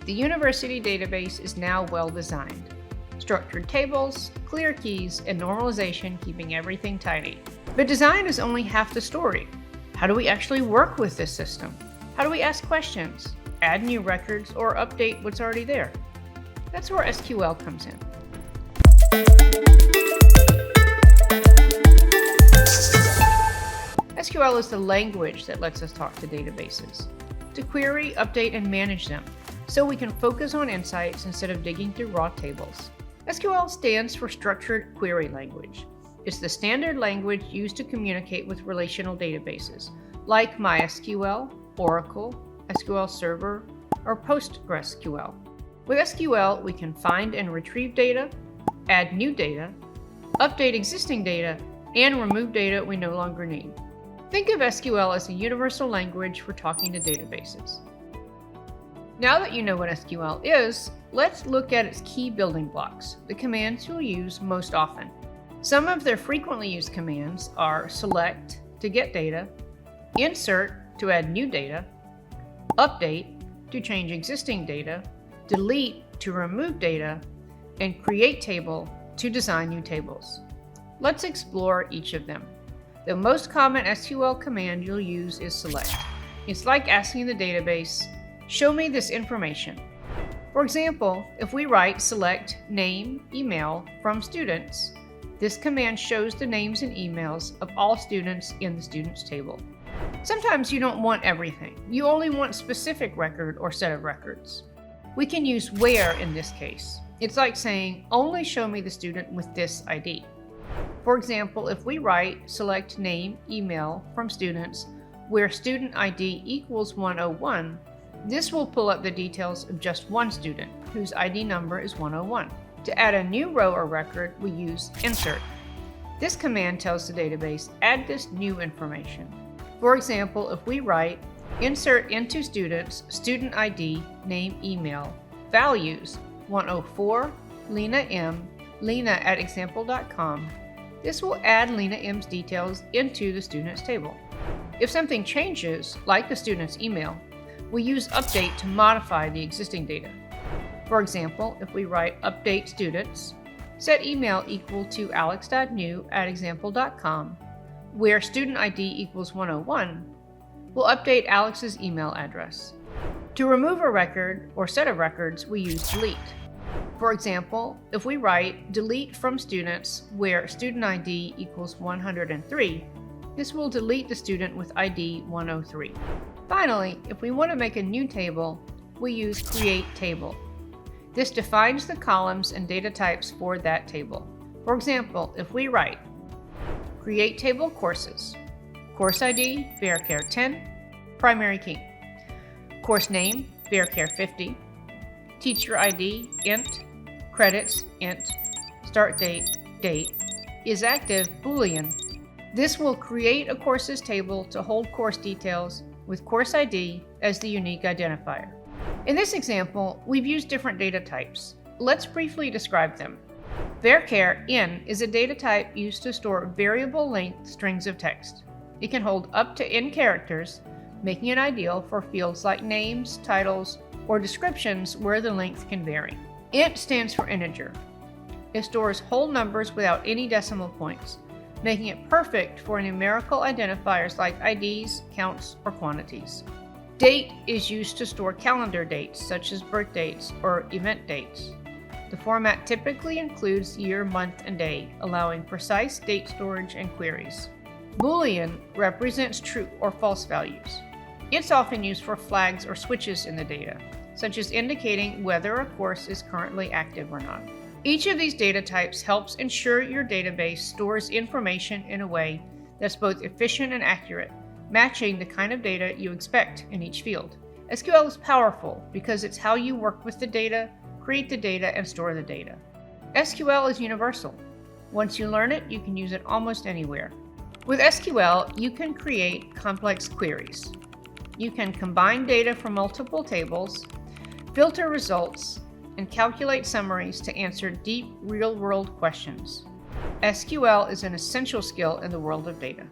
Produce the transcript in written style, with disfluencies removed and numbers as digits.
The university database is now well designed. Structured tables, clear keys, and normalization keeping everything tidy. But design is only half the story. How do we actually work with this system? How do we ask questions, add new records, or update what's already there? That's where SQL comes in. SQL is the language that lets us talk to databases, to query, update, and manage them, so we can focus on insights instead of digging through raw tables. SQL stands for Structured Query Language. It's the standard language used to communicate with relational databases, like MySQL, Oracle, SQL Server, or PostgreSQL. With SQL, we can find and retrieve data, add new data, update existing data, and remove data we no longer need. Think of SQL as a universal language for talking to databases. Now that you know what SQL is, let's look at its key building blocks, the commands you'll use most often. Some of their frequently used commands are select to get data, insert to add new data, update to change existing data, delete to remove data, and create table to design new tables. Let's explore each of them. The most common SQL command you'll use is select. It's like asking the database, show me this information. For example, if we write select name, email from students, this command shows the names and emails of all students in the students table. Sometimes you don't want everything. You only want specific record or set of records. We can use where in this case. It's like saying, only show me the student with this ID. For example, if we write select name, email from students where student ID equals 101, this will pull up the details of just one student whose ID number is 101. To add a new row or record, we use insert. This command tells the database, add this new information. For example, if we write insert into students, student ID, name, email, values 104, Lena M, lena@example.com, this will add Lena M's details into the students table. If something changes, like the student's email, we use update to modify the existing data. For example, if we write update students, set email equal to alex.new@example.com, where student ID equals 101, we'll update Alex's email address. To remove a record or set of records, we use delete. For example, if we write delete from students where student ID equals 103, this will delete the student with ID 103. Finally, if we want to make a new table, we use create table. This defines the columns and data types for that table. For example, if we write create table courses, course ID varchar 10, primary key, course name varchar 50, teacher ID int, credits int, start date date, is active boolean. This will create a courses table to hold course details with course ID as the unique identifier. In this example, we've used different data types. Let's briefly describe them. Varchar in is a data type used to store variable length strings of text. It can hold up to n characters, making it ideal for fields like names, titles, or descriptions where the length can vary. Int stands for integer. It stores whole numbers without any decimal points, making it perfect for numerical identifiers like IDs, counts, or quantities. Date is used to store calendar dates such as birth dates or event dates. The format typically includes year, month, and day, allowing precise date storage and queries. Boolean represents true or false values. It's often used for flags or switches in the data, such as indicating whether a course is currently active or not. Each of these data types helps ensure your database stores information in a way that's both efficient and accurate, matching the kind of data you expect in each field. SQL is powerful because it's how you work with the data, create the data, and store the data. SQL is universal. Once you learn it, you can use it almost anywhere. With SQL, you can create complex queries. You can combine data from multiple tables, filter results, and calculate summaries to answer deep, real-world questions. SQL is an essential skill in the world of data.